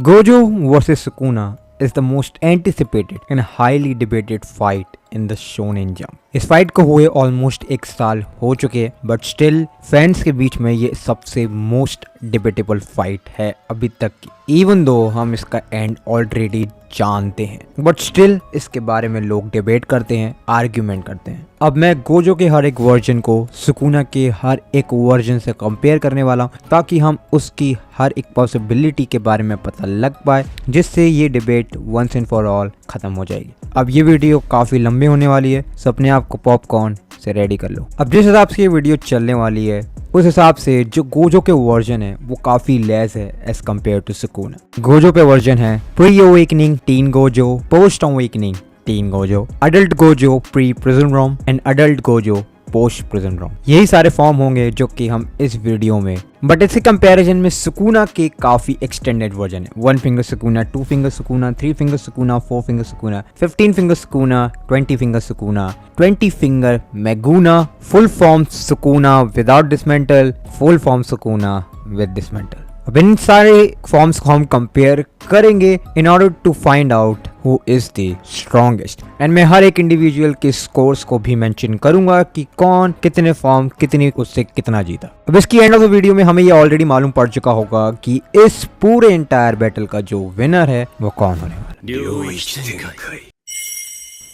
Gojo versus Sukuna is the most anticipated and highly debated fight in the Shonen Jump. इस fight को हुए almost 1 साल हो चुके हैं, बट स्टिल फैंस के बीच में ये सबसे मोस्ट डिबेटेबल फाइट है अभी तक की। इवन दो हम इसका एंड ऑलरेडी जानते हैं, बट स्टिल इसके बारे में लोग डिबेट करते हैं, आर्ग्यूमेंट करते हैं। अब मैं गोजो के हर एक वर्जन को सुकुना के हर एक वर्जन से कंपेयर करने वाला हूँ, ताकि हम उसकी हर एक पॉसिबिलिटी के बारे में पता लग पाए, जिससे ये debate once and for all खत्म हो जाएगी। अब ये वीडियो काफी लंबी होने वाली है, सो अपने आप को पॉपकॉर्न से रेडी कर लो। अब जिस हिसाब से ये वीडियो चलने वाली है, उस हिसाब से जो गोजो के वर्जन है वो काफी लेस है as compare to Sukuna. Gojo पे वर्जन है pre awakening teen Gojo, post awakening teen Gojo, adult Gojo pre prison realm and adult Gojo post prison realm. यही सारे फॉर्म होंगे जो कि हम इस वीडियो में, बट इसके कंपैरिजन में सुकुना के काफी एक्सटेंडेड वर्जन है। 1 finger Sukuna, 2 finger Sukuna, 3 finger Sukuna, 4 finger Sukuna, 15 finger Sukuna, 20 finger Sukuna, 20 finger मैगुना, full form Sukuna without dismantle, full form Sukuna with dismantle. अब इन सारे फॉर्म्स को हम कंपेयर करेंगे in order to find out who is the strongest, and मैं हर एक इंडिविजुअल के स्कोर्स को भी मेंशन करूंगा कि कौन कितने फॉर्म कितनी उससे कितना जीता। अब इसकी एंड ऑफ द वीडियो में हमें ये ऑलरेडी मालूम पड़ चुका होगा कि इस पूरे एंटायर बैटल का जो विनर है वो कौन होने वाला है।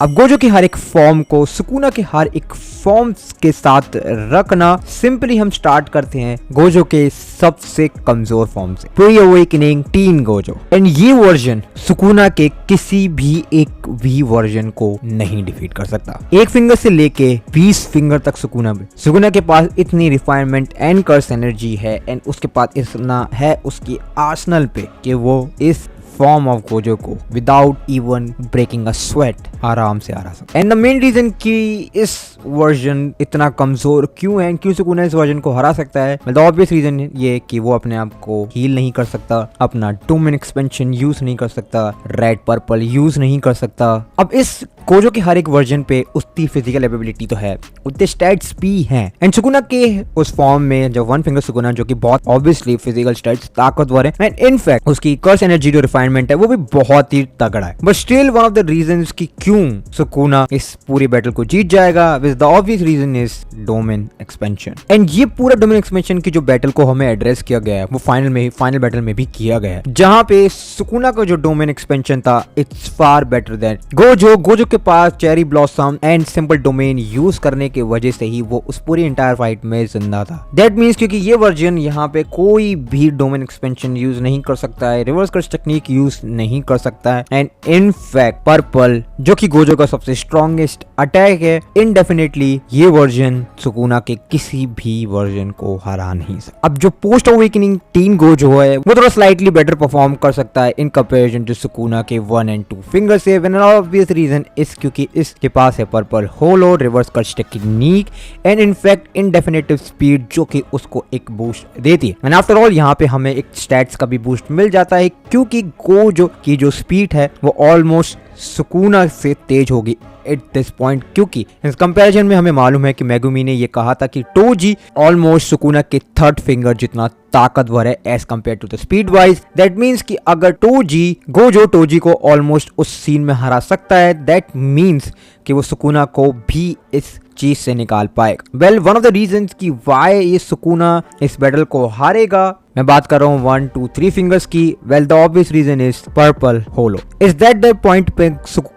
अब गोजो की हर एक फॉर्म को सुकुना के हर एक फॉर्म्स के साथ रखना, सिंपली हम स्टार्ट करते हैं गोजो के सबसे कमजोर फॉर्म से, pre awakening teen Gojo. And ये वर्जन सुकुना के किसी भी एक भी वर्जन को नहीं डिफीट कर सकता। 1 फिंगर से लेके 20 फिंगर तक सुकुना के पास इतनी रिफाइनमेंट एंड कर्स एनर्जी है, एंड उसके पास इतना है उसकी आर्सेनल पे कि वो इस फॉर्म ऑफ गोजो को without even breaking a sweat आराम से हरा सकता है। एंड द मेन रीजन कि इस वर्जन इतना कमजोर क्यों है, क्यों सुकुना इस वर्जन को हरा सकता है, द ऑब्वियस रीजन ये कि वो अपने आप को हील नहीं कर सकता, अपना डोमेन एक्सपेंशन यूज नहीं कर सकता, रेड पर्पल यूज नहीं कर सकता। अब इस गोजो के हर एक वर्जन पे उसकी फिजिकल एबिलिटी तो है, उतने स्टैट्स भी हैं। एंड सुकुना के उस फॉर्म में जो 1 फिंगर सुकुना, जो कि बहुत ऑब्वियसली फिजिकल स्टैट्स ताकतवर है, एंड इनफैक्ट उसकी कर्स एनर्जी जो रिफाइनमेंट है वो भी बहुत ही तगड़ा है, but still one of the reasons कि क्यों सुकुना इस पूरी बैटल को जीत जाएगा, with the obvious reason is domain expansion. And ये पूरा डोमेन एक्सपेंशन की जो बैटल को हमें एड्रेस किया गया है वो फाइनल बैटल में भी किया गया है, जहां पे सुकुना का जो डोमेन एक्सपेंशन था it's far better than Gojo के पास cherry blossom and simple domain use करने की वजह से ही वो उस पूरी एंटायर फाइट में जिंदा था। दैट मींस क्योंकि ये वर्जन यहाँ पे कोई भी डोमेन एक्सपेंशन यूज नहीं कर सकता है, रिवर्स कर्स टेक्निक यूज नहीं कर सकता है, एंड इनफैक्ट पर्पल जो कि गोजो का सबसे स्ट्रॉन्गेस्ट अटैक है, इनडेफिनेटली ये वर्जन सुकुना के किसी भी वर्जन को हरा नहीं सकता। अब जो पोस्ट अवेकनिंग टीन गोजो है वो थोड़ा स्लाइटली बेटर परफॉर्म कर सकता है इन कंपैरिजन टू सुकुना के 1 एंड 2 फिंगर से, एंड ऑब्वियस रीजन क्योंकि इसके पास है purple hollow, reverse curse technique and in fact indefinitive speed जो कि उसको एक बूस्ट देती है। एंड आफ्टर ऑल यहाँ पे हमें एक स्टैट्स का भी बूस्ट मिल जाता है, क्योंकि गोजो की जो स्पीड है वो ऑलमोस्ट सुकुना से तेज होगी एट दिस पॉइंट, क्योंकि इस कंपैरिजन में हमें मालूम है कि मेगुमी ने ये कहा था कि टोजी ऑलमोस्ट सुकुना के 3rd फिंगर जितना ताकतवर है as compare to the speed wise. That means कि अगर गोजो टोजी को ऑलमोस्ट उस सीन में हरा सकता है, दैट मीन्स कि वो सुकुना को भी इस चीज से निकाल पाएगा। Well, one of the reasons कि वाई ये सुकुना इस बैटल को हारेगा, मैं बात कर रहा हूँ 1, 2, 3 फिंगर्स की। Well, the obvious reason is purple hollow. Is that the point पे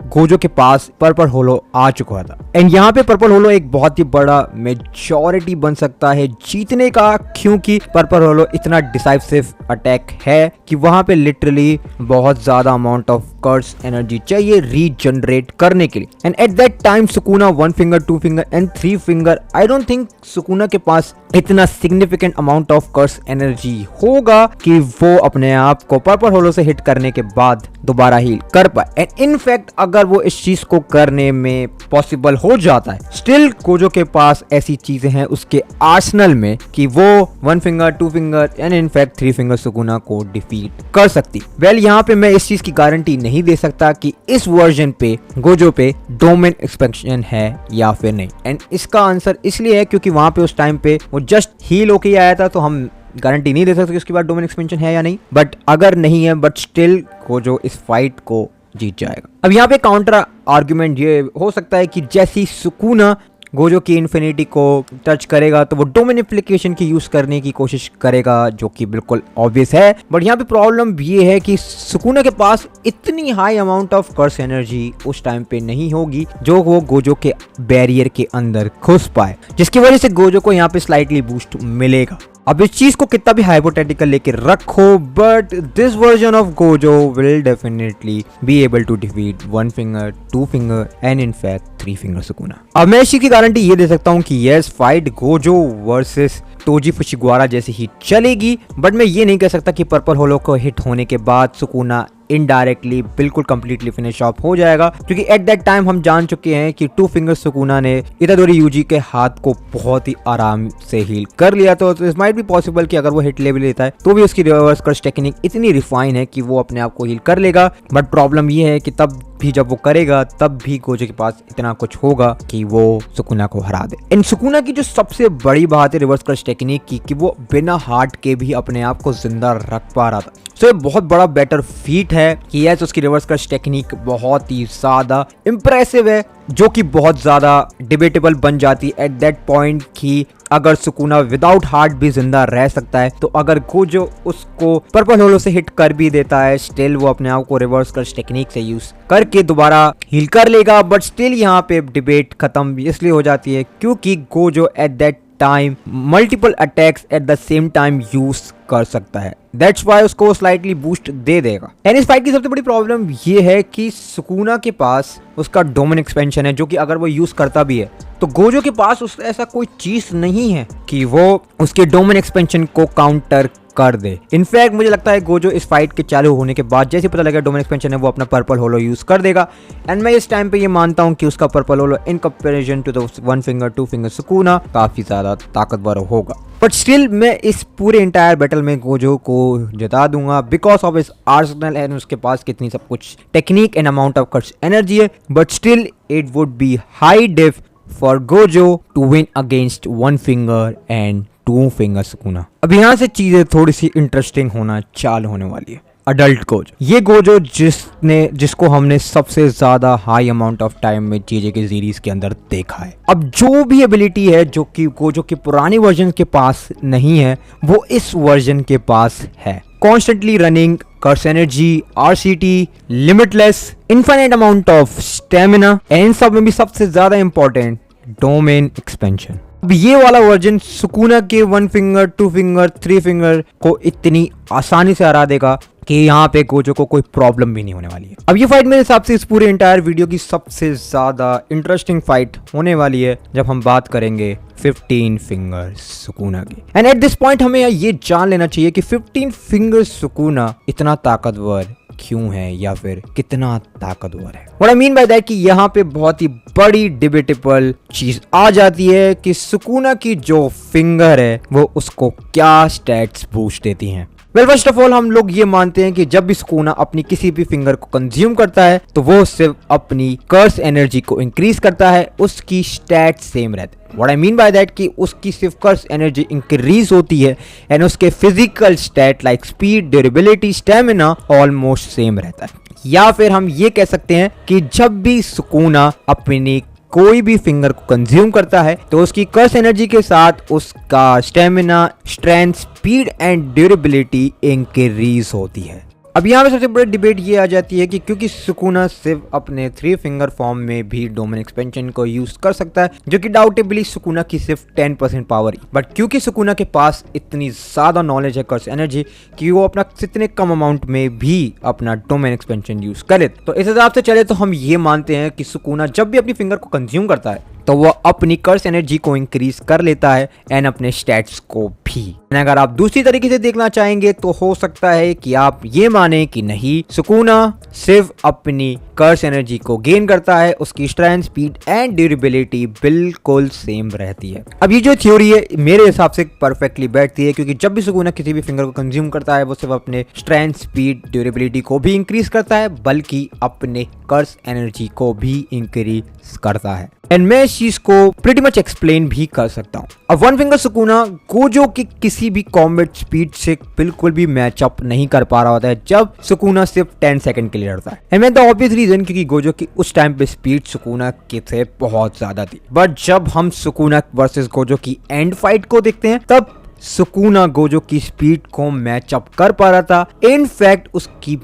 गोजो के पास पर्पल होलो आ चुका था, एंड यहाँ पे पर्पल होलो एक बहुत ही बड़ा मेजॉरिटी बन सकता है जीतने का, क्योंकि पर्पल होलो इतना डिसाइसिव अटैक है कि वहां पे लिटरली बहुत ज्यादा अमाउंट ऑफ कर्स एनर्जी चाहिए रीजनरेट करने के लिए। And at that time Sukuna 1 finger, 2 finger and 3 finger, I don't think Sukuna के पास इतना significant amount of curse energy होगा कि वो अपने आप को पर्पल होलो से हिट करने के बाद दोबारा हील कर पाए। एंड इनफैक्ट अगर वो इस चीज को करने में पॉसिबल हो जाता है, स्टिल गोजो के पास ऐसी चीजें हैं उसके आर्सेनल में कि वो 1 finger, 2 finger and in fact 3 finger Sukuna को डिफीट कर सकती। वेल, यहाँ पे मैं इस चीज की गारंटी नहीं दे सकता कि इस वर्जन पे गोजो पे डोमेन एक्सपेंशन है या फिर नहीं, एंड इसका आंसर इसलिए है क्योंकि वहां पे उस टाइम पे वो जस्ट हील होके आया था, तो हम गारंटी नहीं दे सकते कि उसके बाद डोमेन एक्सपेंशन है या नहीं, बट अगर नहीं है बट स्टिल गोजो इस फाइट को जीत जाएगा। अब यहाँ पे काउंटर आर्ग्यूमेंट ये हो सकता है कि जैसी सुकुना गोजो की इन्फिनिटी को टच करेगा तो वो डोमिनिफिकेशन की यूज करने की कोशिश करेगा, जो कि बिल्कुल ऑब्वियस है। बट यहाँ पे प्रॉब्लम ये है कि सुकुना के पास इतनी high amount of curse energy उस टाइम पे नहीं होगी जो वो गोजो के बैरियर के अंदर घुस पाए, जिसकी वजह से गोजो को यहाँ पे स्लाइटली बूस्ट मिलेगा। अब इस चीज को कितना भी हाइपोथेटिकल लेके रखो, but this version of Gojo will definitely be able to defeat 1 finger, 2 finger and in fact 3 finger Sukuna. अब मैं इस चीज की गारंटी ये दे सकता हूँ कि yes, fight Gojo versus Toji Fushiguro जैसी ही चलेगी, बट मैं ये नहीं कह सकता कि पर्पल होलो को हिट होने के बाद सुकुना इनडायरेक्टली बिल्कुल कंप्लीटली फिनिश ऑफ हो जाएगा, क्योंकि एट दैट टाइम हम जान चुके हैं कि 2 फिंगर सुकुना ने इतादोरी यूजी के हाथ को बहुत ही आराम से हील कर लिया। तो इट माइट बी पॉसिबल कि अगर वो हिट ले भी लेता है तो भी उसकी रिवर्स कर्स टेक्निक इतनी रिफाइन है कि वो अपने आप को हील कर लेगा। बट प्रॉब्लम ये है कि तब भी जब वो करेगा तब भी गोजो के पास इतना कुछ होगा कि वो सुकुना को हरा दे। इन सुकुना की जो सबसे बड़ी बात है रिवर्स कर्स टेक्निक की, कि वो बिना हार्ट के भी अपने आप को जिंदा रख पा रहा था। सो ये बहुत बड़ा बेटर फीट है कि यस, उसकी रिवर्स कर्स टेक्निक बहुत ही ज्यादा इंप्रेसिव है, जो कि बहुत ज्यादा डिबेटेबल बन जाती है एट दैट पॉइंट कि अगर सुकुना विदाउट हार्ट भी जिंदा रह सकता है, तो अगर गोजो उसको पर्पल होलो से हिट कर भी देता है, स्टिल वो अपने आप को रिवर्स कर्स टेक्निक से यूज करके दोबारा हील कर लेगा। बट स्टिल यहाँ पे डिबेट खत्म इसलिए हो जाती है क्योंकि Gojo eight that time multiple attacks at the same time use कर सकता है। दैट्स वाई उसको स्लाइटली बूस्ट दे देगा। एंड इस फाइट की सबसे बड़ी प्रॉब्लम ये है कि सुकुना के पास उसका डोमेन एक्सपेंशन है, जो कि अगर वो यूज करता भी है तो गोजो के पास उस ऐसा कोई चीज नहीं है कि वो उसके डोमेन एक्सपेंशन को काउंटर कर दे। इनफैक्ट मुझे लगता है गोजो इस फाइट के चालू होने के बाद जैसे पता लगा डोमेन एक्सपेंशन है, वो अपना पर्पल होलो यूज कर देगा। एंड मैं इस टाइम पे ये मानता हूँ कि उसका purple hollow in comparison to the 1 finger 2 finger Sukuna काफी ज्यादा ताकतवर होगा। बट स्टिल मैं इस पूरे इंटायर बैटल में गोजो को जिता दूंगा बिकॉज ऑफ इस आर्सेनल एंड उसके पास कितनी सब कुछ technique and amount of curse energy है। But still it would be high diff for Gojo to win against 1 finger and 2 finger Sukuna. अब यहाँ से चीजें थोड़ी सी इंटरेस्टिंग होना चालू होने वाली है। अडल्ट गोजो, ये गोजो जिसको हमने सबसे ज्यादा हाई अमाउंट ऑफ टाइम में जेजे के सीरीज के अंदर देखा है। अब जो भी एबिलिटी है जो कि गोजो के पुराने वर्जन के पास नहीं है, वो इस वर्जन के पास है। Constantly running curse energy, RCT, limitless, infinite amount of stamina, and इन सब में भी सबसे ज्यादा इंपॉर्टेंट डोमेन एक्सपेंशन। अब ये वाला वर्जन सुकुना के 1 फिंगर 2 फिंगर 3 फिंगर को इतनी आसानी से हरा देगा कि यहाँ पे गोजो को कोई प्रॉब्लम भी नहीं होने वाली है। अब ये फाइट मेरे हिसाब से इस पूरे इंटायर वीडियो की सबसे ज्यादा इंटरेस्टिंग फाइट होने वाली है जब हम बात करेंगे 15 फिंगर सुकुना की। एंड एट दिस पॉइंट हमें ये जान लेना चाहिए कि 15 फिंगर सुकुना इतना ताकतवर क्यों है या फिर कितना ताकतवर है। What I mean by that कि यहाँ पे बहुत ही बड़ी डिबेटेबल चीज आ जाती है कि सुकुना की जो फिंगर है वो उसको क्या स्टैट्स बूस्ट देती हैं। वेल फर्स्ट ऑफ ऑल हम लोग ये मानते हैं कि जब भी सुकुना अपनी किसी भी फिंगर को कंज्यूम करता है तो वो सिर्फ अपनी कर्स एनर्जी को इंक्रीज करता है, उसकी स्टैट सेम रहते हैं। What I mean by that कि उसकी सिर्फ कर्स एनर्जी इंक्रीज होती है एंड उसके physical stat like speed, durability, stamina almost same रहता है। या फिर हम ये कह सकते हैं कि जब भी सुकुना अपनी कोई भी फिंगर को कंज्यूम करता है तो उसकी कर्स एनर्जी के साथ उसका stamina, strength, speed and durability increase होती है। अब यहाँ पे सबसे बड़ी डिबेट ये आ जाती है कि क्योंकि सुकुना सिर्फ अपने 3 फिंगर फॉर्म में भी डोमेन एक्सपेंशन को यूज कर सकता है, जो कि डाउटेबली सुकुना की सिर्फ 10% पावर, बट क्योंकि सुकुना के पास इतनी ज्यादा नॉलेज है कर्स एनर्जी कि वो अपना इतने कम अमाउंट में भी अपना डोमेन एक्सपेंशन यूज करे, तो इस हिसाब से चले तो हम ये मानते हैं कि सुकुना जब भी अपनी फिंगर को कंज्यूम करता है तो वो अपनी कर्स एनर्जी को इंक्रीज कर लेता है एंड अपने स्टैट्स को भी। अगर आप दूसरी तरीके से देखना चाहेंगे तो हो सकता है कि आप ये माने कि नहीं, सुकुना सिर्फ अपनी कर्स एनर्जी को गेन करता है, उसकी स्ट्रेंथ, स्पीड एंड ड्यूरेबिलिटी बिल्कुल सेम रहती है। अब ये जो थ्योरी है मेरे हिसाब से परफेक्टली बैठती है, क्योंकि जब भी सुकुना किसी भी फिंगर को कंज्यूम करता है वो सिर्फ अपने स्ट्रेंथ, स्पीड, ड्यूरेबिलिटी को भी इंक्रीज करता है, बल्कि अपने कर्स एनर्जी को भी इंक्रीज करता है। एंड मैं इस चीज को प्रीटी मच एक्सप्लेन भी कर सकता हूँ। अब वन फिंगर सुकुना गोजो की किसी भी कॉम्बैट स्पीड से बिल्कुल भी मैचअप नहीं कर पा रहा होता है जब सुकुना सिर्फ 10 सेकंड के लिए लड़ता है। एंड द ऑब्वियस रीजन क्योंकि गोजो की उस टाइम पे स्पीड सुकुना के से बहुत ज्यादा थी। बट जब हम सुकुना वर्सेस गोजो की एंड फाइट को देखते हैं तब सुकुना गोजो की स्पीड को मैचअप कर पा रहा था। इनफैक्ट उसकी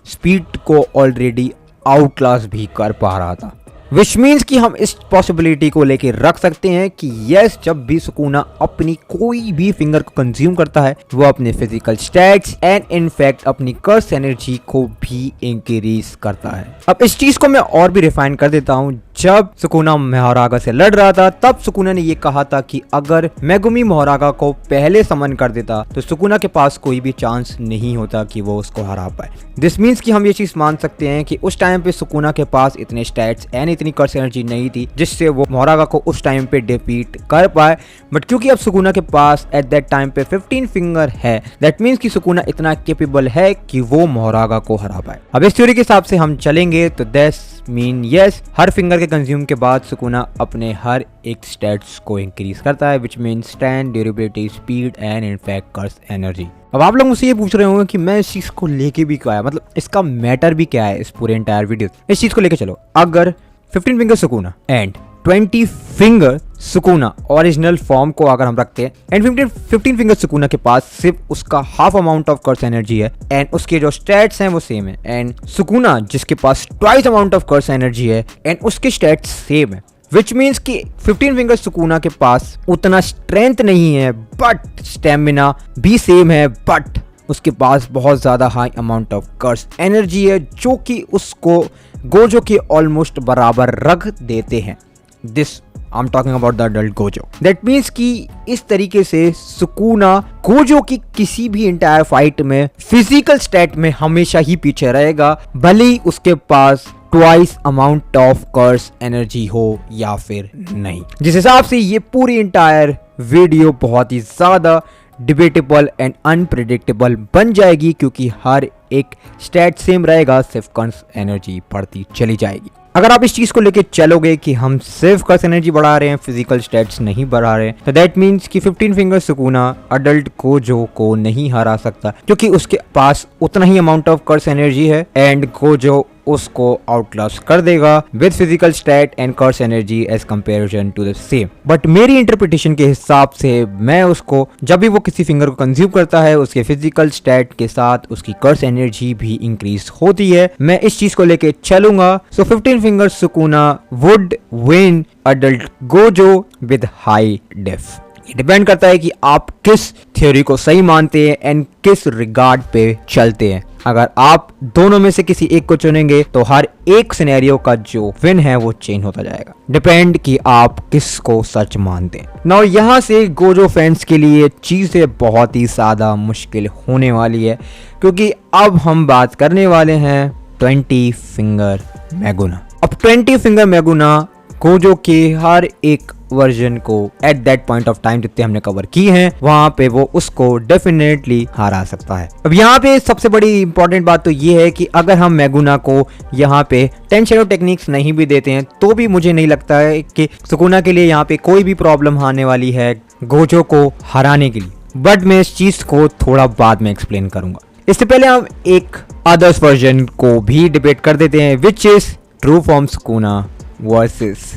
स्पीड को ऑलरेडी आउटक्लास भी कर पा रहा था, विच मीन्स कि हम इस पॉसिबिलिटी को लेके रख सकते हैं कि यस, जब भी सुकुना अपनी कोई भी फिंगर को कंज्यूम करता है वो अपने फिजिकल स्टैट्स एंड इनफैक्ट अपनी कर्स एनर्जी को भी इंक्रीज करता है। अब इस चीज को मैं और भी रिफाइन कर देता हूँ। जब सुकुना मोहरागा से लड़ रहा था तब सुकुना ने ये कहा था कि अगर मेगुमी मोहरागा को पहले समन कर देता तो सुकुना के पास कोई भी चांस नहीं होता कि वो उसको हरा पाए। दिस मीन्स कि हम ये चीज मान सकते हैं कि उस टाइम पे सुकुना के पास इतने स्टैट्स एंड इतनी कर्स एनर्जी नहीं थी जिससे वो मोहरागा को उस टाइम पे डिफीट कर पाए। बट क्योंकि अब सुकुना के पास एट दैट टाइम पे 15 फिंगर है, दैट मीन्स कि सुकुना इतना केपेबल है कि वो मोहरागा को हरा पाए। अब इस थ्योरी के हिसाब से हम चलेंगे तो that's mean yes, her finger के कंज्यूम के बाद सुकुना अपने हर एक स्टैट्स को इंक्रीज करता है, which mean stand, durability, speed and in fact curse energy. अब आप लोग मुझसे ये पूछ रहे होंगे कि मैं इस चीज को लेके भी क्या है, मतलब इसका मैटर भी क्या है इस पूरे एंटायर वीडियो। इस चीज को लेके चलो, अगर 15 finger Sukuna and 20 finger Sukuna original form को अगर हम रखते हैं एंड 15 फिंगर सुकुना के पास सिर्फ उसका half amount of curse energy है एंड उसके जो स्टैट्स हैं वो सेम है, एंड सुकुना जिसके पास twice amount of curse energy है एंड उसके स्टैट्स सेम है, विच मीन्स कि 15 फिंगर सुकुना के पास उतना स्ट्रेंथ नहीं है बट स्टेमिना भी सेम है, बट उसके पास बहुत ज्यादा high amount of curse energy है जो कि उसको गोजो के ऑलमोस्ट बराबर रख देते हैं। This I am talking about the adult Gojo. That means कि इस तरीके से सुकुना गोजो की किसी भी इंटायर फाइट में फिजिकल स्टैट में हमेशा ही पीछे रहेगा, भले ही उसके पास twice amount of curse energy हो या फिर नहीं। जिस हिसाब से ये पूरी इंटायर वीडियो बहुत ही ज्यादा डिबेटेबल एंड अनप्रेडिक्टेबल बन जाएगी क्योंकि हर एक स्टैट सेम रहेगा, सिर्फ कर्स एनर्जी बढ़ती चली जाएगी। अगर आप इस चीज को लेके चलोगे कि हम सिर्फ कर्स एनर्जी बढ़ा रहे हैं, फिजिकल स्टैट्स नहीं बढ़ा रहे हैं, तो दैट मीन्स कि 15 फिंगर सुकुना अडल्ट गोजो को नहीं हरा सकता क्योंकि उसके पास उतना ही अमाउंट ऑफ कर्स एनर्जी है एंड गोजो उसको आउटक्लास कर देगा with physical stat and curse energy as comparison to the same. But मेरी इंटरप्रिटेशन के हिसाब से मैं उसको जब भी वो किसी फिंगर को कंज्यूम करता है उसके फिजिकल स्टैट के साथ उसकी कर्स एनर्जी भी इंक्रीज होती है। मैं इस चीज को लेके चलूंगा। So 15 finger Sukuna would win adult Gojo with high def. ये डिपेंड करता है कि आप किस थ्योरी को सही मानते हैं एंड किस रिगार्ड पे चलते हैं। अगर आप दोनों में से किसी एक को चुनेंगे तो हर एक सिनेरियो का जो विन है वो चेंज होता जाएगा, डिपेंड कि आप किसको सच मानते हैं। नाउ यहाँ से गोजो फैंस के लिए चीजें बहुत ही ज्यादा मुश्किल होने वाली है क्योंकि अब हम बात करने वाले हैं 20 फिंगर मेगुना। अब 20 फिंगर मेगुना गोजो के हर एक वर्जन को eight that point of time जितने हमने कवर की हैं वहां पे वो उसको डेफिनेटली हरा सकता है। अब यहाँ पे सबसे बड़ी इंपॉर्टेंट बात तो ये है कि अगर हम मेगुना को यहाँ पे 10 शैडो टेक्निक्स नहीं भी देते हैं तो भी मुझे नहीं लगता है कि सुकुना के लिए यहाँ पे कोई भी प्रॉब्लम आने वाली है गोजो को हराने के लिए। बट मैं इस चीज को थोड़ा बाद में एक्सप्लेन करूंगा। इससे पहले हम एक अदर्स वर्जन को भी डिबेट कर देते हैं, which is true form Sukuna versus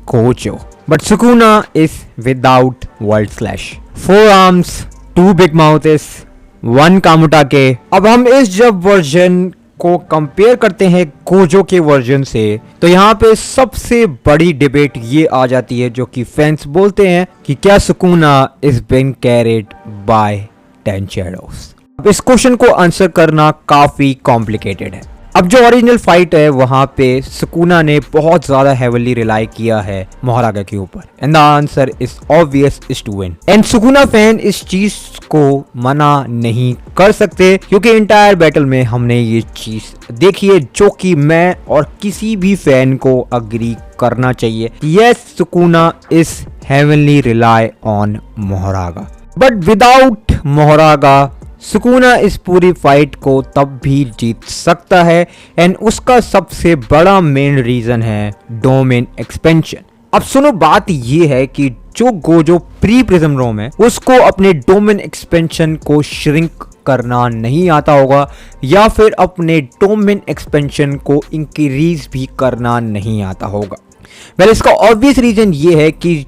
Gojo. But Sukuna is without world slash, 4 arms, 2 big mouths, 1 Kamutake। अब हम इस जब वर्जन को कंपेयर करते हैं गोजो के वर्जन से तो यहाँ पे सबसे बड़ी डिबेट ये आ जाती है जो कि फैंस बोलते हैं कि क्या Sukuna is being carried by 10 shadows. अब इस क्वेश्चन को आंसर करना काफी कॉम्प्लिकेटेड है। अब जो ओरिजिनल फाइट है वहां पे सुकुना ने बहुत ज्यादा हेविली रिलाई किया है मोहरागा के ऊपर and the answer is obvious is to win. And Sukuna fan इस चीज को मना नहीं कर सकते क्योंकि इंटायर बैटल में हमने ये चीज देखी है जो कि मैं और किसी भी फैन को अग्री करना चाहिए। Yes, Sukuna is heavily rely on Mahoraga but without Mahoraga Sukuna इस पूरी फाइट को तब भी जीत सकता है एंड उसका सबसे बड़ा मेन रीजन है डोमेन एक्सपेंशन। अब सुनो, बात ये है कि जो गोजो प्री प्रिज्म रोम है उसको अपने डोमेन एक्सपेंशन को श्रिंक करना नहीं आता होगा या फिर अपने डोमेन एक्सपेंशन को इंक्रीज भी करना नहीं आता होगा। वेल, इसका ऑब्वियस रीजन ये है कि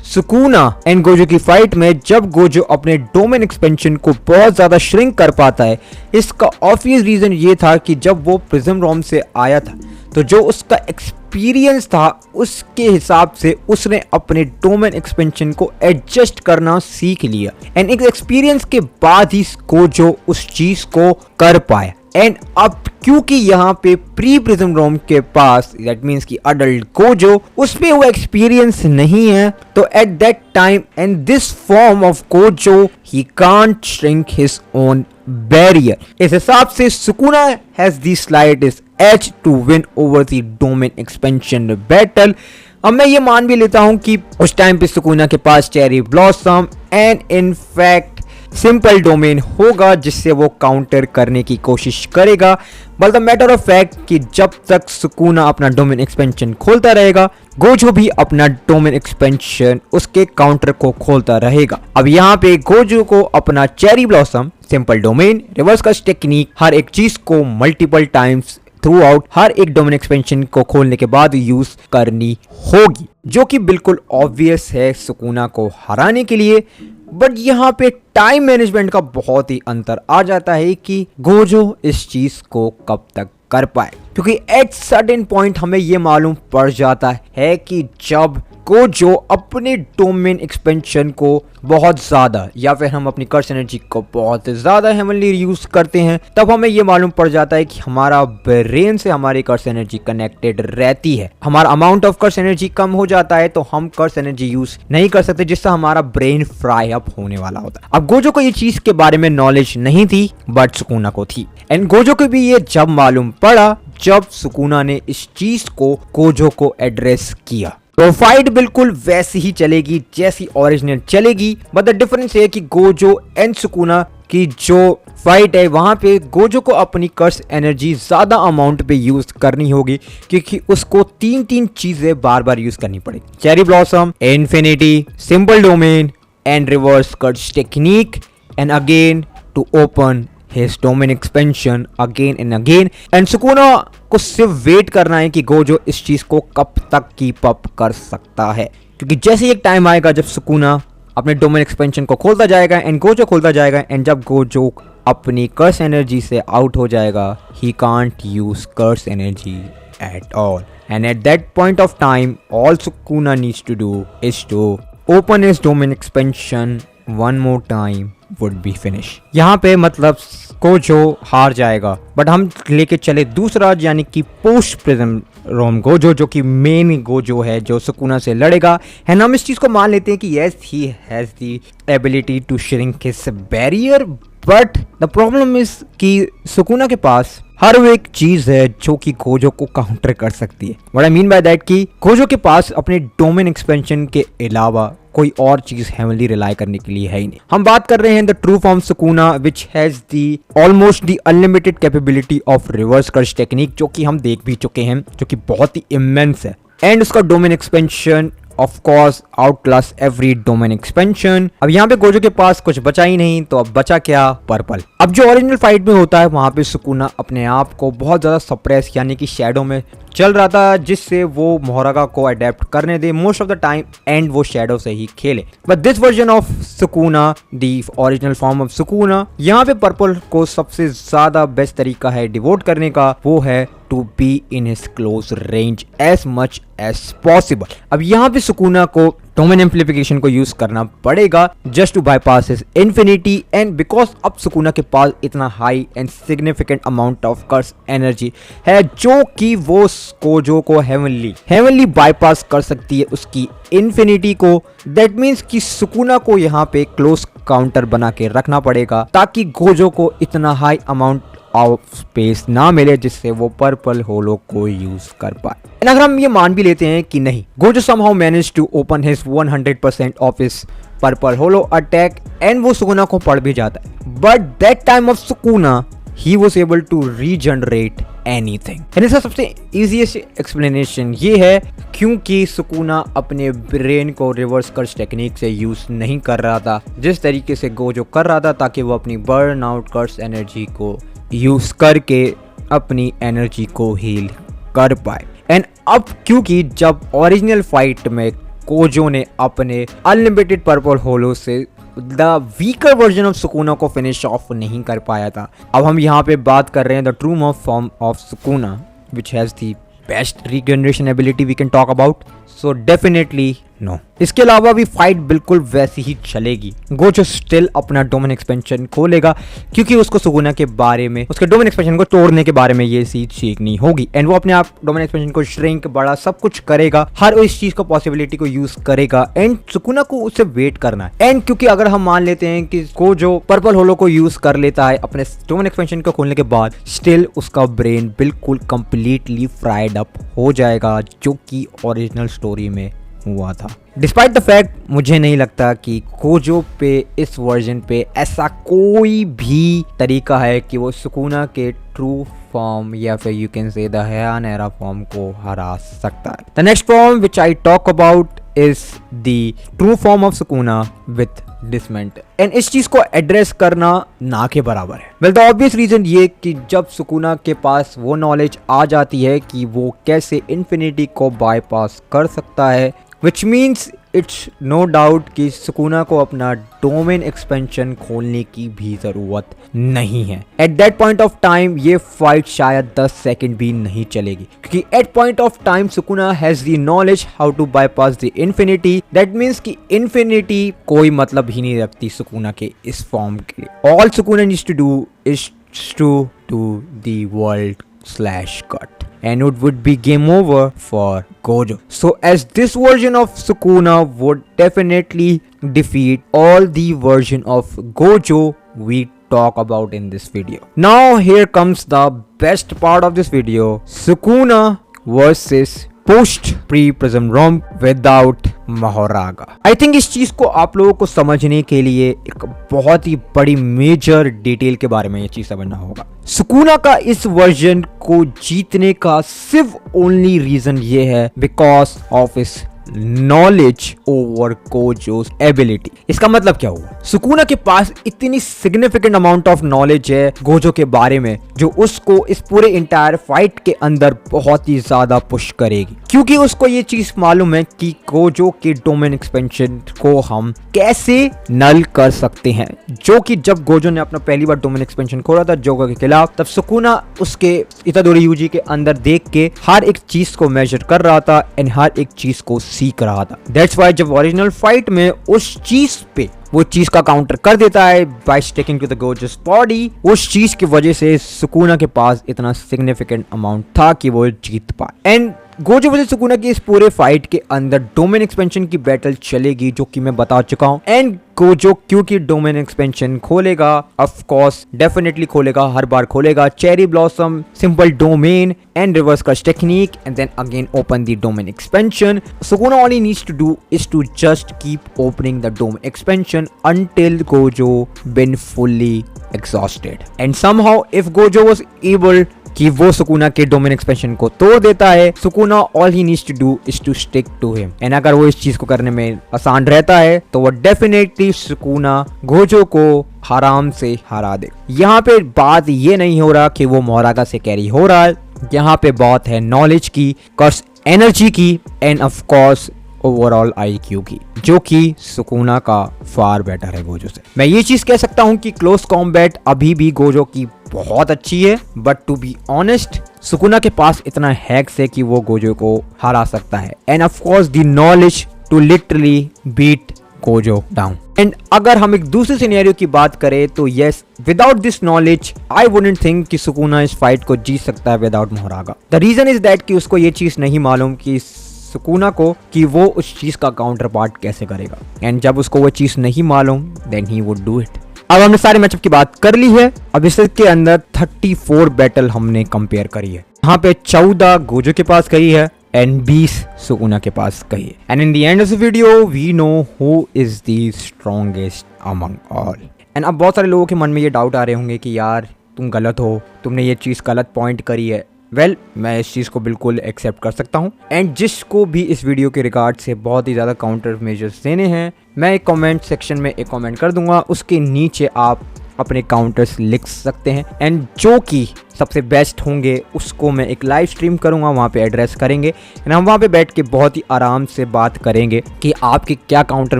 सुकुना एंड गोजो की फाइट में जब गोजो अपने डोमेन एक्सपेंशन को बहुत ज्यादा श्रिंक कर पाता है, इसका ऑब्वियस रीजन ये था कि जब वो प्रिज्म रोम से आया था तो जो उसका एक्सपीरियंस था उसके हिसाब से उसने अपने डोमेन एक्सपेंशन को एडजस्ट करना सीख लिया एंड इस एक्सपीरियंस के बाद ही गोजो उस चीज को कर पाया। एंड अब क्योंकि यहाँ पे प्री प्रिज्म रोम के पास दैट मीन्स कि अडल्ट गोजो उसमें वो एक्सपीरियंस नहीं है, तो at that time and this form of Gojo he can't shrink his own barrier. इस हिसाब से Sukuna has the slightest edge to win over the domain expansion battle. अब मैं ये मान भी लेता हूँ कि उस टाइम पे सुकुना के पास cherry blossom and in fact simple domain होगा जिससे वो काउंटर करने की कोशिश करेगा, but the matter of fact कि जब तक सुकुना अपना डोमेन एक्सपेंशन खोलता रहेगा गोजो भी अपना डोमेन एक्सपेंशन उसके काउंटर को खोलता रहेगा। अब यहाँ पे गोजो को अपना cherry blossom, simple domain, reverse cut technique हर एक चीज को मल्टीपल टाइम्स थ्रू आउट हर एक डोमेन एक्सपेंशन को खोलने के बाद यूज करनी होगी, जो कि बिल्कुल ऑब्वियस है सुकुना को हराने के लिए। बट यहाँ पे टाइम मैनेजमेंट का बहुत ही अंतर आ जाता है कि गोजो इस चीज को कब तक कर पाए, क्योंकि एट सर्टेन पॉइंट हमें ये मालूम पड़ जाता है कि जब गोजो अपने डोमेन एक्सपेंशन को बहुत ज्यादा या फिर हम अपनी कर्स एनर्जी को बहुत ज्यादा हेवनली यूज करते हैं, तब हमें ये मालूम पड़ जाता है कि हमारा ब्रेन से हमारी कर्स एनर्जी कनेक्टेड रहती है। हमारा अमाउंट ऑफ कर्स एनर्जी कम हो जाता है तो हम कर्स एनर्जी यूज नहीं कर सकते, जिससे हमारा ब्रेन फ्राई अप होने वाला होता है। अब गोजो को ये चीज के बारे में नॉलेज नहीं थी बट सुकुना को थी, एंड गोजो को भी ये जब मालूम पड़ा जब सुकुना ने इस चीज को गोजो को एड्रेस किया। तो फाइट बिल्कुल वैसी ही चलेगी जैसी ओरिजिनल चलेगी, बट द डिफरेंस है कि गोजो एंड सुकुना की जो फाइट है वहां पे गोजो को अपनी कर्स एनर्जी ज्यादा अमाउंट पे यूज करनी होगी, क्योंकि उसको तीन चीजें बार बार यूज करनी पड़ेगी। Cherry blossom, infinity, simple domain and reverse curse technique, and again to open his domain expansion again and again। And Sukuna को सिर्फ वेट करना है कि गोजो इस चीज को कब तक कीप अप कर सकता है, क्योंकि जैसे एक टाइम आएगा जब सुकुना अपने डोमेन एक्सपेंशन को खोलता जाएगा एंड गोजो खोलता जाएगा, एंड जब गोजो अपनी कर्स एनर्जी से आउट हो जाएगा ही can't use curse energy at all, and at that point of time all Sukuna needs to do is to open his domain expansion one more time would be finish. यहाँ पे मतलब Gojo हार जाएगा, but हम लेके चले दूसरा यानी कि पोस्ट प्रिज्म रोम गोजो, जो कि मेन गोजो है जो सुकुना से लड़ेगा। एंड हम इस चीज को मान लेते हैं कि yes he has the ability to shrink his barrier, but the problem is कि सुकुना के पास हर वो एक चीज है जो कि गोजो को काउंटर कर सकती है। What I mean by that कि गोजो के पास अपने डोमेन एक्सपेंशन के अलावा कोई और चीज हेवनली रिलाई करने के लिए है ही नहीं। हम बात कर रहे हैं the true form Sukuna which has the almost the unlimited capability of reverse curse technique, जो कि हम देख भी चुके हैं, जो कि बहुत ही इमेंस है, एंड उसका domain expansion of course out class every domain expansion. अब यहाँ पे गोजो के पास कुछ बचा ही नहीं, तो अब बचा क्या? पर्पल। अब जो ओरिजिनल फाइट में होता है वहां पे सुकुना अपने आप को बहुत ज्यादा सप्रेस यानी कि शैडो में चल रहा था, जिससे वो मोहरागा को अडेप्ट करने दे most of the time and वो शैडो से ही खेले। But this version of Sukuna, the original form of Sukuna, यहाँ पे पर्पल को सबसे ज्यादा बेस्ट तरीका है डिवोट करने का, वो है to be in his close range as much as possible. अब यहाँ पे सुकुना को डोमेन एम्प्लीफिकेशन को यूज करना पड़ेगा just to bypass his infinity, and because अब सुकुना के पास इतना high and significant amount of curse energy है जो कि वो गोजो को हेवनली बाईपास कर सकती है उसकी इन्फिनिटी को। दैट मीन्स कि सुकुना को यहाँ पे क्लोज काउंटर बना के रखना पड़ेगा ताकि गोजो को इतना हाई अमाउंट ऑफ स्पेस ना मिले जिससे वो पर्पल होलो को यूज कर पाए। अगर हम ये मान भी लेते हैं कि नहीं, Gojo somehow managed to open his 100% of his purple hollow attack and वो सुकुना को पड़ भी जाता है, but that time of Sukuna he was able to regenerate anything. And इसका सबसे इजीएस्ट एक्सप्लेनेशन ये है क्योंकि सुकुना अपने ब्रेन को रिवर्स कर्स टेक्निक से यूज नहीं कर रहा था जिस तरीके से गोजो कर रहा था, ताकि वो अपनी बर्न आउट कर्स एनर्जी को यूज करके अपनी एनर्जी को हील कर पाए। एंड अब क्योंकि जब ओरिजिनल फाइट में गोजो ने अपने अनलिमिटेड पर्पल होलो से the weaker version of Sukuna को फिनिश ऑफ नहीं कर पाया था, अब हम यहाँ पे बात कर रहे हैं the true form of Sukuna which has the best regeneration ability we can talk about. So definitely no. इसके अलावा भी फाइट बिल्कुल वैसी ही चलेगी। गोजो स्टिल अपना डोमेन एक्सपेंशन खोलेगा क्योंकि उसको सुकुना के बारे में, उसके डोमेन एक्सपेंशन को तोड़ने के बारे में ये चीज सीखनी होगी। एंड वो अपने आप डोमेन एक्सपेंशन को श्रिंक बड़ा सब कुछ करेगा, हर इस चीज को पॉसिबिलिटी को यूज करेगा एंड सुकुना को उससे वेट करना है। एंड क्योंकि अगर हम मान लेते हैं कि गोजो पर्पल होलो को यूज कर लेता है अपने डोमेन एक्सपेंशन को खोलने के बाद, स्टिल उसका ब्रेन बिल्कुल कंप्लीटली फ्राइड अप हो जाएगा जो कि ओरिजिनल स्टोरी में हुआ था। डिस्पाइट द फैक्ट मुझे नहीं लगता कि गोजो पे इस वर्जन पे ऐसा कोई भी तरीका है कि वो सुकुना के ट्रू फॉर्म या फिर you can say the Heian era form को हरा सकता है। The next form which I talk about is the true form of Sukuna with dismantle. And इस चीज को एड्रेस करना ना के बराबर है। वेल द ऑब्वियस रीजन ये कि जब सुकुना के पास वो नॉलेज आ जाती है कि वो कैसे इन्फिनिटी को बाईपास कर सकता है, which means it's no doubt कि सुकुना को अपना डोमेन एक्सपेंशन खोलने की भी जरूरत नहीं है। At that point of time ये फाइट शायद 10 सेकंड भी नहीं चलेगी क्योंकि at point of time Sukuna has the knowledge how to bypass the infinity. That means कि इन्फिनिटी कोई मतलब ही नहीं रखती सुकुना के इस फॉर्म के लिए। All Sukuna needs to do is to do the world slash cut and it would be game over for Gojo. So as this version of Sukuna would definitely defeat all the version of Gojo we talk about in this video. Now here comes the best part of this video, Sukuna versus post pre prism realm without Mahoraga. I think इस चीज को आप लोगों को समझने के लिए एक बहुत ही बड़ी मेजर डिटेल के बारे में ये चीज समझना होगा। सुकुना का इस वर्जन को जीतने का सिर्फ ओनली रीजन ये है बिकॉज ऑफ इस नॉलेज ओवर गोजोस एबिलिटी। इसका मतलब क्या हुआ? सुकुना के पास इतनी सिग्निफिकेंट अमाउंट ऑफ नॉलेज है गोजो के बारे में जो उसको इस पूरे इंटायर फाइट के अंदर बहुत ही ज्यादा पुश करेगी क्योंकि उसको ये चीज मालूम है कि गोजो के डोमेन एक्सपेंशन को हम कैसे नल कर सकते हैं। जो कि जब गोजो ने अपना पहली बार डोमेन एक्सपेंशन खोला था जोगा के खिलाफ, तब सुकुना उसके इतादोरी यूजी के अंदर देख के हर एक चीज को मेजर कर रहा था एंड हर एक चीज को सीख रहा था। दैट्स व्हाई जब ओरिजिनल फाइट में उस चीज पे वो चीज का काउंटर कर देता है by sticking to the Gojo's body, उस चीज की वजह से सुकुना के पास इतना सिग्निफिकेंट अमाउंट था कि वो जीत पाए। एंड गोजो वर्सेस सुकुना की इस पूरे फाइट के अंदर डोमेन एक्सपेंशन की बैटल चलेगी जो कि मैं बता चुका हूं। एंड गोजो क्योंकि डोमेन एक्सपेंशन खोलेगा, ऑफ कोर्स डेफिनेटली खोलेगा, हर बार खोलेगा cherry blossom, simple domain and reverse curse technique and then again open the domain expansion. Sukuna all he needs to do is to just keep opening the dome expansion until Gojo been fully exhausted. And somehow if Gojo was able कि वो Sukuna के domain expansion को तोड़ देता है, Sukuna all he needs to do is to stick to him. And अगर वो इस चीज को करने में आसान रहता है तो वो डेफिनेटली सुकुना गोजो को आराम से हरा दे। यहाँ पे बात ये नहीं हो रहा कि वो मोहरागा से कैरी हो रहा है, यहाँ पे बात है नॉलेज की, कर्स एनर्जी की and of course overall IQ की, जो कि सुकुना का फार बेटर है गोजो से। मैं ये चीज कह सकता हूँ कि क्लोज कॉम्बैट अभी भी गोजो की बहुत अच्छी है, but to be honest Sukuna के पास इतना हैक्स है कि वो गोजो को हरा सकता है and of course the knowledge to literally beat Gojo down. And अगर हम एक दूसरे सिनेरियो की बात करें तो yes, without this knowledge I wouldn't think कि सुकुना इस फाइट को जीत सकता है without Mahoraga. The reason is that कि उसको ये चीज नहीं मालूम कि सुकुना को कि वो उस चीज का काउंटर पार्ट कैसे करेगा। एंड जब उसको वो चीज नहीं मालूम then he would do it. अब हमने सारे मैचअप की बात कर ली है, अब इसके अंदर 34 बैटल हमने कंपेयर करी है। यहाँ पे 14 गोजो के पास गई है एंड 20 सुकुना के पास गई है। And in the end of the video we know who is the strongest among all. And अब बहुत सारे लोगों के मन में ये डाउट आ रहे होंगे कि यार तुम गलत हो, तुमने ये चीज़ गलत पॉइंट करी है, मैं इस चीज़ को बिल्कुल एक्सेप्ट कर सकता हूँ। एंड जिसको भी इस वीडियो के रिगार्ड से बहुत ही ज़्यादा काउंटर मेजर्स देने हैं, मैं एक कमेंट सेक्शन में एक कमेंट कर दूंगा, उसके नीचे आप अपने काउंटर्स लिख सकते हैं। एंड जो कि सबसे बेस्ट होंगे उसको मैं एक लाइव स्ट्रीम करूंगा, वहाँ पे एड्रेस करेंगे एंड हम वहाँ पे बैठ के बहुत ही आराम से बात करेंगे कि आपके क्या काउंटर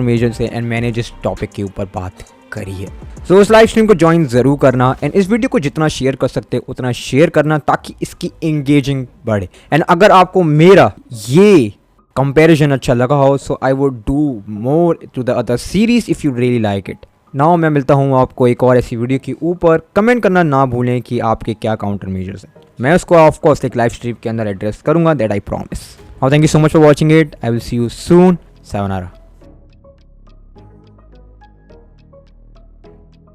मेजर्स हैं एंड मैंने जिस टॉपिक के ऊपर बात करी है। सो उस लाइव स्ट्रीम को ज्वाइन ज़रूर करना एंड इस वीडियो को जितना शेयर कर सकते हैं उतना शेयर करना, ताकि इसकी एंगेजिंग बढ़े। एंड अगर आपको मेरा ये कंपैरिजन अच्छा लगा हो, so I would do more to the other series if you really like it. Now मैं मिलता हूँ आपको एक और ऐसी वीडियो के ऊपर। कमेंट करना ना भूलें कि आपके क्या काउंटर मेजर्स हैं, मैं उसको ऑफकोर्स एक लाइव स्ट्रीम के अंदर एड्रेस करूँगा, that I promise. Thank you so much for watching it. I will see you soon. sayonara।